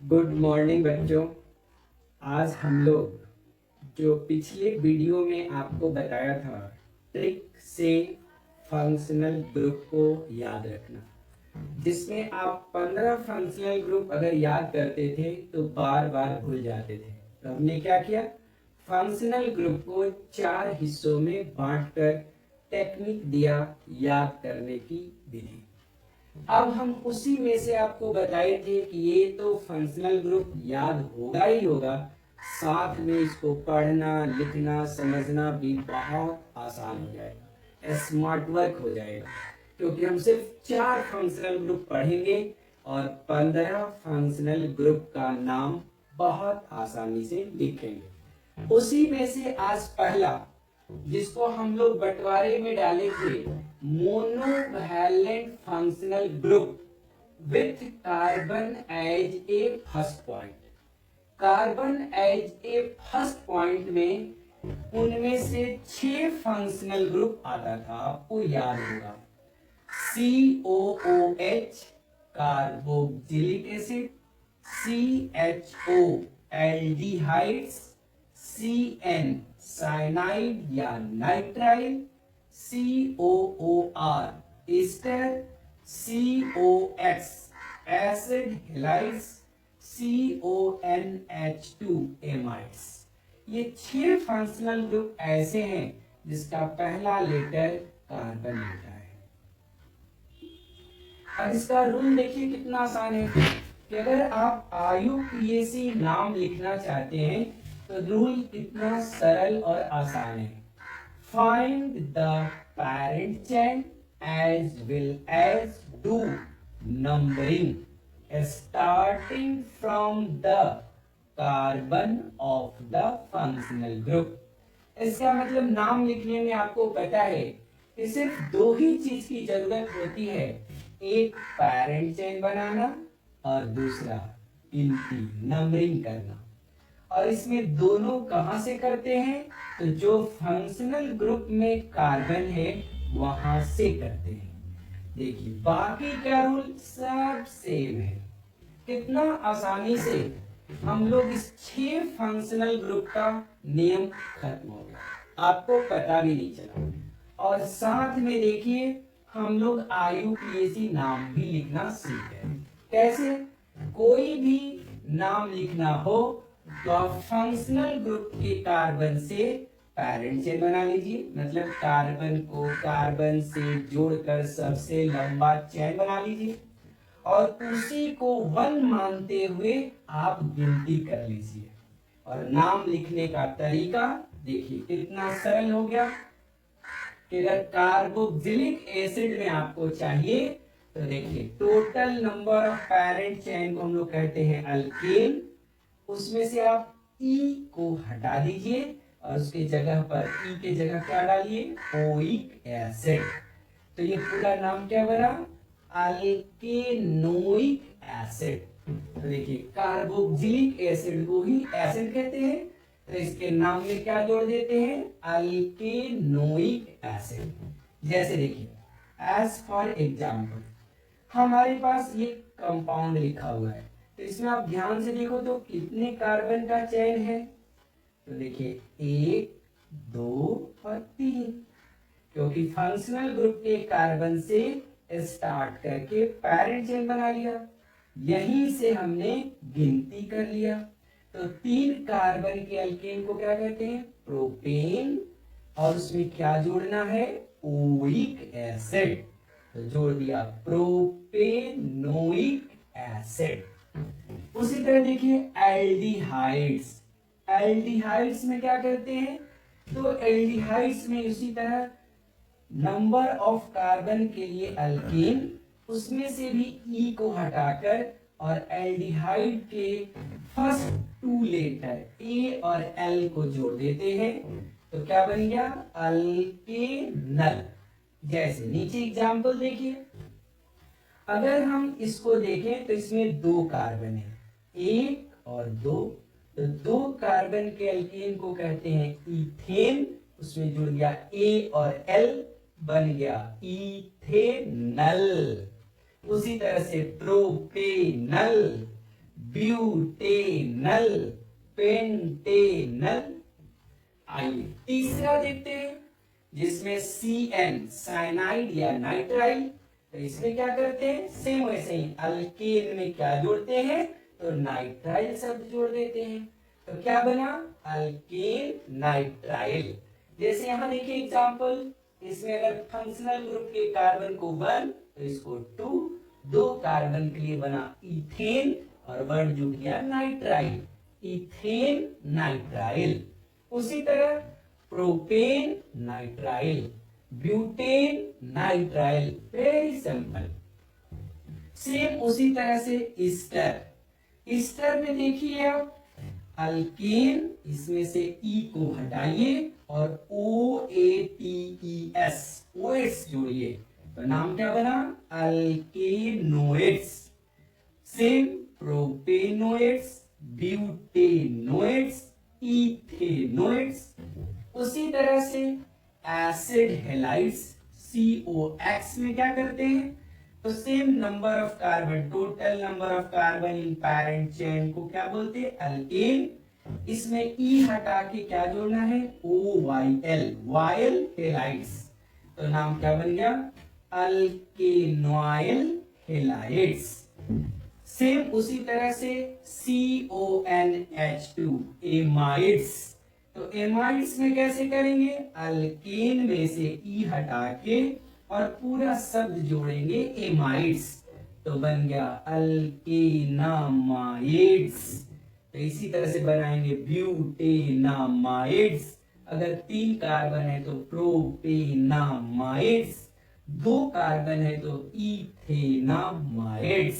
Good morning बच्चों। आज हम लोग जो पिछले वीडियो में आपको बताया था ट्रिक से फंक्शनल ग्रुप को याद रखना, जिसमें आप 15 फंक्शनल ग्रुप अगर याद करते थे तो बार बार भूल जाते थे। तो हमने क्या किया, फंक्शनल ग्रुप को 4 हिस्सों में बांटकर टेक्निक दिया याद करने की विधि। अब हम उसी में से आपको बताए थे कि ये तो फंक्शनल ग्रुप याद होगा ही होगा, साथ में इसको पढ़ना लिखना समझना भी बहुत आसान हो जाएगा, स्मार्ट वर्क हो जाएगा, क्योंकि हम सिर्फ 4 फंक्शनल ग्रुप पढ़ेंगे और 15 फंक्शनल ग्रुप का नाम बहुत आसानी से लिखेंगे। उसी में से आज पहला, जिसको हम लोग बंटवारे में डाले थे, monovalent functional group with carbon as a first point. Carbon as a first point में उनमें से 6 फंक्शनल ग्रुप आता था, आपको याद होगा। COOH carboxylic acid, CHO aldehydes, CN cyanide या nitrile, COOR ester, COX acid halides, CONH2 amides. ये 6 फंक्शनल ग्रुप ऐसे हैं जिसका पहला लेटर कार्बन होता है। अब इसका रूल देखिए कितना आसान है कि अगर आप IUPAC नाम लिखना चाहते हैं तो रूल कितना सरल और आसान है। Find the parent chain as well as do numbering starting from the carbon of the functional group. इसका मतलब नाम लिखने में आपको पता है कि सिर्फ 2 ही चीज की जरूरत होती है, एक पेरेंट चेन बनाना और दूसरा गिनती नंबरिंग करना। और इसमें दोनों कहां से करते हैं, तो जो फंक्शनल ग्रुप में कार्बन है वहां से करते हैं। देखिए बाकी का रूल सब सेम है। कितना आसानी से हम लोग इस 6 फंक्शनल ग्रुप का नियम खत्म हो गया, आपको पता भी नहीं चला। और साथ में देखिए हम लोग IUPAC नाम भी लिखना सीख गए। कैसे? कोई भी नाम लिखना हो तो आप फंक्शनल ग्रुप के कार्बन से पेरेंट चेन बना लीजिए, मतलब कार्बन को कार्बन से जोड़कर सबसे लंबा चेन बना लीजिए और उसी को 1 मानते हुए आप गिनती कर लीजिए। और नाम लिखने का तरीका देखिए कितना सरल हो गया कि अगर कार्बोक्सिलिक एसिड में आपको चाहिए तो देखिए total number of parent chain को हम लोग कहते हैं अल्केन, उसमें से आप E को हटा दीजिए और उसके जगह पर E के जगह क्या डालिए, ओइक एसिड। तो ये पूरा नाम क्या बना, अल्केनोइक एसिड। तो देखिए कार्बोक्सिलिक एसिड को ही एसिड कहते हैं, तो इसके नाम में क्या जोड़ देते हैं, अल्केनोइक एसिड। जैसे देखिए एज फॉर एग्जाम्पल हमारे पास ये कंपाउंड लिखा हुआ है, तो इसमें आप ध्यान से देखो तो कितने कार्बन का चेन है, तो देखिए 1 2 और 3, क्योंकि फंक्शनल ग्रुप के कार्बन से स्टार्ट करके पेरेंट चेन बना लिया, यहीं से हमने गिनती कर लिया। तो 3 कार्बन के अल्केन को क्या कहते हैं, प्रोपेन, और उसमें क्या जोड़ना है, ओइक एसिड। तो जोड़ दिया प्रोपेनोइक एसिड। उसी तरह देखिए एल्डिहाइड्स, एल्डिहाइड्स में क्या करते हैं, तो एल्डिहाइड्स में उसी तरह नंबर ऑफ कार्बन के लिए अल्केन, उसमें से भी E को हटाकर और एल्डिहाइड के फर्स्ट 2 लेटर A और L को जोड़ देते हैं, तो क्या बन गया, अल्केनल। जैसे नीचे एग्जाम्पल देखिए, अगर हम इसको देखें तो इसमें 2 कार्बन है, 1 और 2, तो 2 कार्बन के अल्केन को कहते हैं इथेन, उसमें जुड़ गया A और L, बन गया इथेनल। उसी तरह से प्रोपेनल, ब्यूटेनल, पेंटेनल। आइए तीसरा देखते हैं, जिसमें CN साइनाइड या नाइट्राइल। तो इसमें क्या करते हैं, सेम वैसे ही अल्केन में क्या जोड़ते हैं, तो नाइट्राइल शब्द जोड़ देते हैं। तो क्या बना, अल्केन नाइट्राइल। जैसे यहां देखिए एग्जांपल, इसमें अगर फंक्शनल ग्रुप के कार्बन को 1 तो इसको 2, 2 कार्बन के लिए बना इथेन और 1 जुड़ गया नाइट्राइल, इथेन नाइट्राइल। उसी तरह propane nitrile, butane nitrile, very simple. Same उसी तरह से ईस्टर, ईस्टर में देखिए आप अल्केन, इसमें से ई को हटाइए और OATES, ओएट्स जोड़िए, तो नाम क्या बना, अल्केनोएट्स। सेम प्रोपेनोएट्स, ब्यूटेनोएट्स, इथेनोएट्स। उसी तरह से एसिड हैलाइड्स, COX में क्या करते हैं, तो same number of carbon, total number of carbon in parent chain को क्या बोलते हैं, अल्केन। इसमें ई हटा के क्या जोड़ना है, OYL, वायल हैलाइड्स, तो नाम क्या बन गया, अल्केनॉइल हैलाइड्स। सेम उसी तरह से CONH2, एमाइड्स। तो एमाइड्स में कैसे करेंगे, अल्केन में से ई हटा के और पूरा शब्द जोड़ेंगे एमाइड्स, तो बन गया अल्केनामाइड्स। तो इसी तरह से बनाएंगे ब्यूटेनामाइड्स। अगर 3 कार्बन है तो प्रोपेनामाइड्स, 2 कार्बन है तो इथेनामाइड्स।